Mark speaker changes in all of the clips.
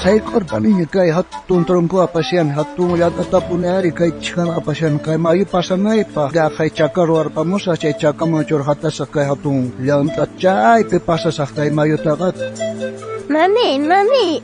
Speaker 1: Saya korban ini kay hatun tronco apasyan hatun ulat atapunari kay chkan apasyan kay mayu pasanay pa da kay chakarwar pamusa chay chakamachor hatas kay hatun llanta chay pe pasas kay mayu tagat.
Speaker 2: Mami,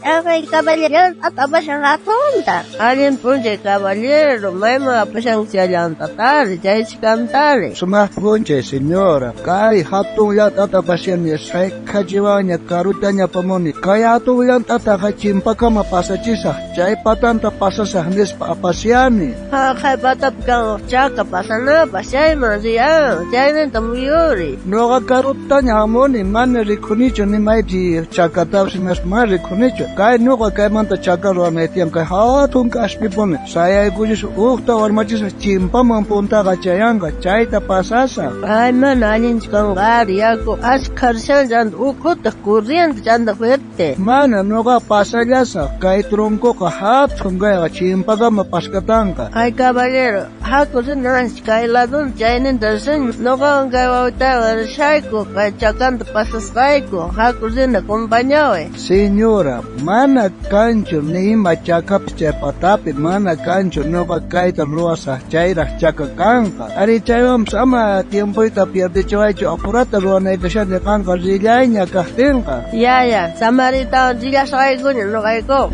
Speaker 2: ay caballero ataba siyang ratonda.
Speaker 3: Alin po siya caballero, may mga pa siyang siyang tatari, siya iskantari.
Speaker 1: Sumahpunche, senyora, kay hatun lat atabasyan niya say kajiwa niya karuta niya pamoni. Kaya hatun lat atakachimpa ka mapasachisa, chay patanta pasasah nis papasyani.
Speaker 3: Kay batap kang tsaka pasana, pasyay man siya, siya rin tamuyuri.
Speaker 1: Noga karuta niya hamoni, man rikunicho ni maiti chakataw sinas mari kunicho kay nuko kay manta chakarwa na itiam kay hatun kaspipone saya igujis ukta warmachis chimpa mampunta kachayanga chayta pasasa
Speaker 3: ay man alin kang gari ako askarsan jan ukot corriente janda fuerte
Speaker 1: mana noga pasalyasa kay tronco ka hatun kay chimpa ka mapaskatanga
Speaker 3: ay caballero hako sa nans kay ladon chainin dasan noga ang gawawita warshayko kay chakanta pasasayko hako sa nakumpanya
Speaker 1: Señora, mana cancho ni machakap chepatapi, mana cancho no va kaita rosa chaira chacacanca. Ari chayom sama tiempo ita pierde chawacho apurata roana ita siya de canca zilaña kahtinka.
Speaker 3: Ya, samarita zila sakayko niya no kayko.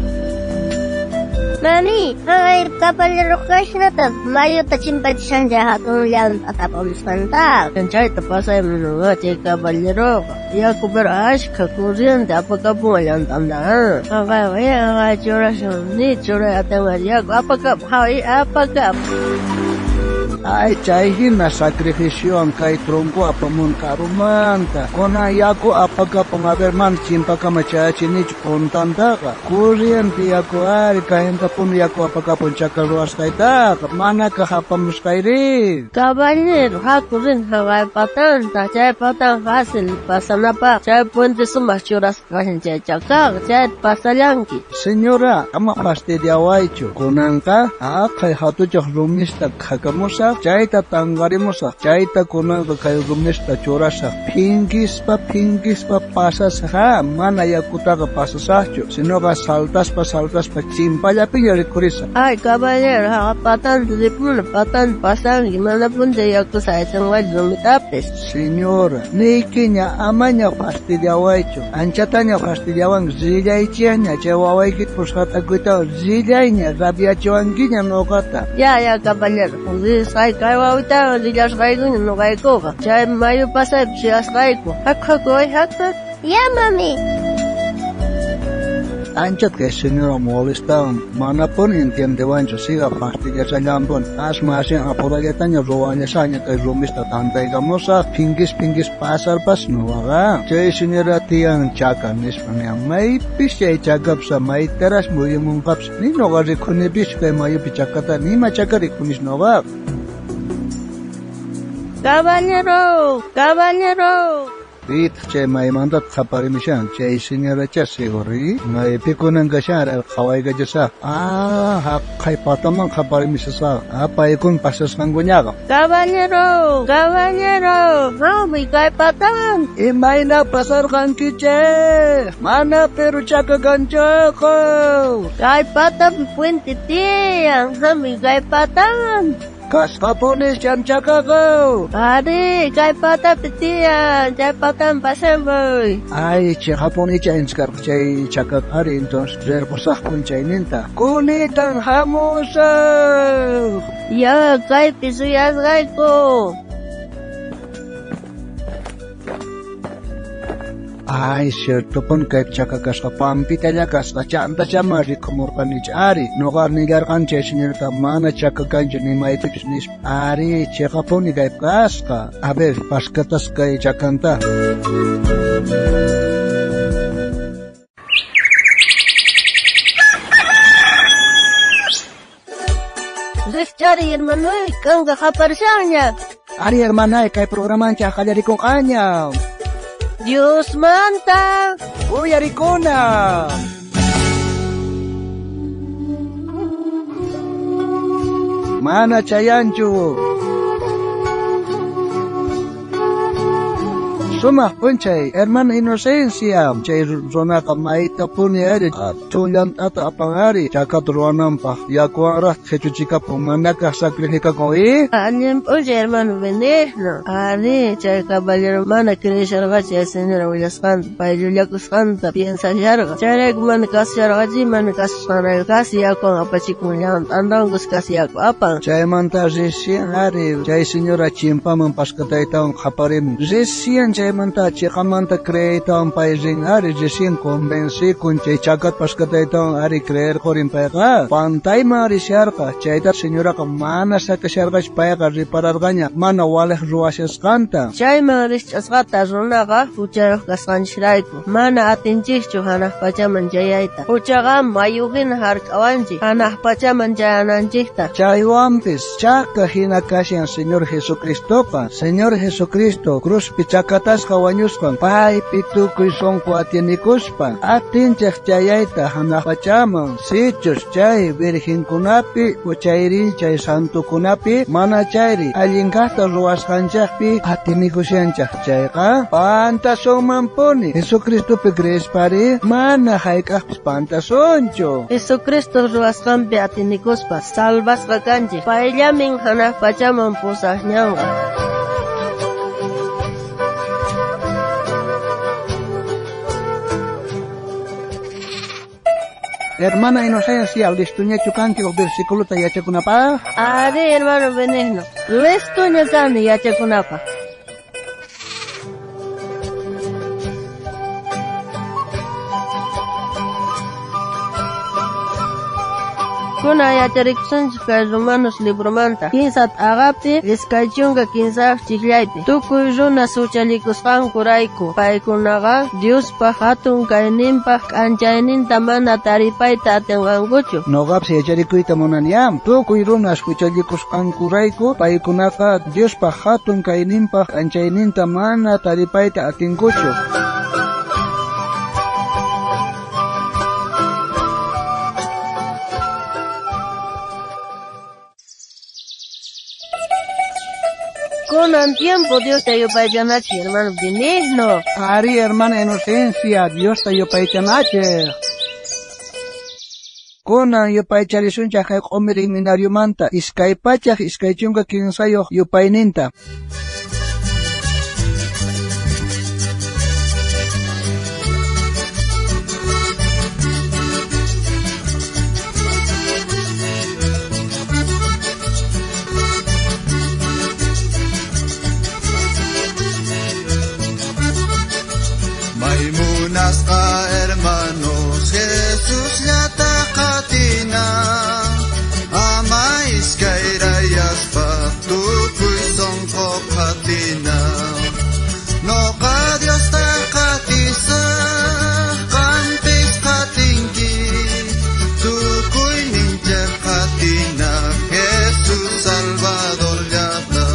Speaker 2: Mami, ay caballero kayo na ta. Mayo ta chimpay siyang hatun llanta atapamistanta.
Speaker 3: Yan chay tapasay mo nga chay caballero. Ya kuber ashka corriente apakapong llantanda. Kaya chura siya ni chura atamaria apakap
Speaker 1: Ay chayhin na sacrificio ang kay tronco apamun karumanta. Kona yako apaga pangaberman chimpa ka machachinich kontanta ka. Kuryente yako ari kahenta pun yako apaga pun chakaruas kay ta. Mana ka hapamus kay rin.
Speaker 3: Caballero, hako rin haway patanta. Chay patang hasil pasana pa. Chay puente sumas churas kahin chay chakak. Chay pasalanki.
Speaker 1: Senyora, ama pastediawaicho. Kunan ka, kay hatuchok rumista kakamusa. Chayta tangarimosa, chayta kunaga kay rumista chorasa. Pingis pa pasas ha, mana yakutaga pasasacho. Sino ka saltas pa chimpaya pinya rekurisa.
Speaker 3: Ay, caballero, patan tulipun, patan pasang, gimana pun saya aku sa isang wad lumitapis.
Speaker 1: Senyora, niki niya ama niya fastidiawaicho. Anchata niya fastidiawang zilay chiya niya, chawaway kit pusataguitaw, zilay niya, rabiachuangi niya nokata.
Speaker 3: Ya, caballero, kung ay kawawita dilas kayko no kayko ka chay mayo pasay siyas kayko hak.
Speaker 2: Ya, mami.
Speaker 1: Anchat kay senyora molesta mana pun entiendewan jo siga pastilla sallampon asma asin apurageta nya roanya sanya kay rumista tantay kamosa pingis pasar pas nuwaga chay senyora tiang chaka nispanya may pisay chagap sa may teras mo yung kaps ni noga rekunibis kay mayo pichakata ni machaka rekunis noga.
Speaker 3: Caballero.
Speaker 1: Rit chay may mandat kapari misyan chay senyora cha siguri may pikunan ka siya kaway ka jasa kay patamang kapari misasa paikun pasas ng gunyaka.
Speaker 3: Caballero. May kay patang.
Speaker 1: Imay na pasar kan kiche mana pero chaka gancho ko.
Speaker 3: Kay patang puente tiyang may kay patang.
Speaker 1: Kas kapunis yan chaka ko.
Speaker 3: Ari, kay patang tiyang, kay patang pasemboy.
Speaker 1: Ay, chaka po ni Chains kar chay chaka kari entonces reposak pun chay ninta. Kunitang hamusa.
Speaker 3: Ya, kay pisuyas kay ko.
Speaker 1: Ay, cierto pun kay chaka kas kapampita niya kas na chanta siya marikumur ka ni Ari. Nukar nigar kan chay senyora mana chaka kanjo ni maitipis nis. Ari, chaka po ni kay kas ka. Abe, paskatas kay chakanta.
Speaker 3: Cari hermano, kang kakaparsanya.
Speaker 1: Ari hermana, kay programan siya kalyari kong kanya.
Speaker 3: Diyos manta.
Speaker 1: Uy, ari ko na. mana chayanchu. Suma punchay, hermana Inocencia, chay ronaka maita puni ari, tulan ata apangari, chakat ruanampa, yakuara, hechuchika pumanaka sacrifica koi.
Speaker 3: Anim oye hermano Benigno, ari chay caballero mana crescerga chay señora Willascanta, pa Juliacuscanta, piensa larga, chay man casiargaji man casana casi con apachikulan, andangos casi apan.
Speaker 1: Chay manta recién ari, chay señora chimpaman pascataita japarim, recién chay manta chikamanta creita paizin ari recién convencí con chay chakat pascataita ari creer corin pega, pantay mari siarka, chayta señora mana saca siargas pega reparargaña, mana waleh ruashes canta.
Speaker 3: Chay maris asgata runaga, fucharo kaskanchiraiku, mana atinchichu hana pachaman jayaita, fuchaga mayugin harkawanchi, hana pachaman jayananchikta.
Speaker 1: Chay wampis, chaka hina kashian Señor Jesucristo pa, Señor Jesucristo, cruz pichakatas kawanyuskan, pay pitukuy sonko atinikuspa, atinchak chayaita hana pachaman, sichus chay virgen kunapi, uchayri chay santo kunapi, mana chayri, alinkata ruaskanchakpi, atinikusyanchak chayka, pantason mampuni, Jesucristo pe crees pari, mana haykak pantasoncho.
Speaker 3: Jesucristo ruaskampi atinikuspa, salvas kakanchi, paillamin hana pachaman pusajñanga.
Speaker 1: Hermana Inocencia, listunya chukanki o versículo tayachakunapa.
Speaker 3: Ari hermano Benigno, listunya kani yachakunapa. Kuna yachariksun kay Romanos libro manta, 15 agapi, liskaychunga 15 chiklaypi. Tukuy runa suchalikusqan kurayku, paykunaqa Diospa hatun kayninpa k'anchayninta mana taripayta atinqankuchu.
Speaker 1: Noqapas yacharikuyta munanyam, tukuy runa suchalikusqankurayku, paykunaqa Diospa hatun kayninpa k'anchayninta mana taripayta atinkuchu.
Speaker 3: Kunan tiempo Dios te ayupaychanachi, hermano Benigno.
Speaker 1: Ari hermana Inocencia, Dios te ayupaychanachi. Kunan yupaycharisunchak kay q'umir iminario manta, iskaypachak iskaychunga kinsayoq yupayninta.
Speaker 4: Hasta hermanos, Jesús ya takatina, amais kairayas pa tu kuison kokatina, no ka Dios takatisa, kampis katinki, tu kuy ninja katina, Jesús Salvador yata,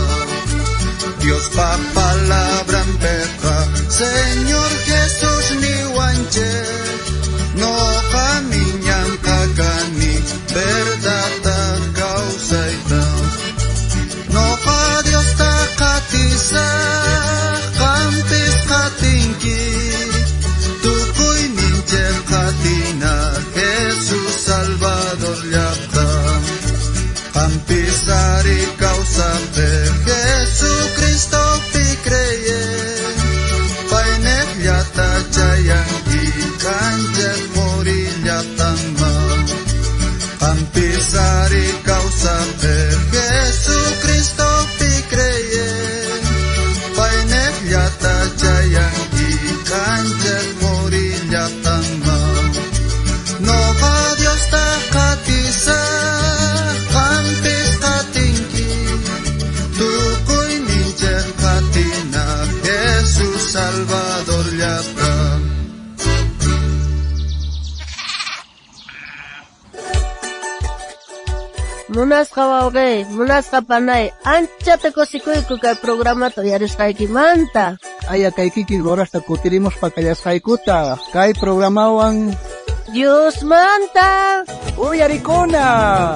Speaker 4: Dios pa palabra en peca, Señor Jesús ni wanche, no caminyan kagani, verdad causa ita. No ka Dios takatisa, kampis katinki, tukuy ninche katina, Jesús Salvador yata. Kampis ari causa pe, Jesucristo pi creye. Yata chayangi kanjek mori yatama, kampisari causa pe Jesucristo pi creye, painek yata chayangi kanjek mori yatama, no ka Dios takatisa, kampis katinki, tukuy ninjek katina, Jesús Salvador yata.
Speaker 3: Munasqa wawqi, munasqa panay, anchata kusikuyku kay programa yarisqaykimanta.
Speaker 1: Aya kay kiki gorasta kutirimos pa kallasqaykuta, kay programawan
Speaker 3: Dios manta.
Speaker 1: uyarikuna.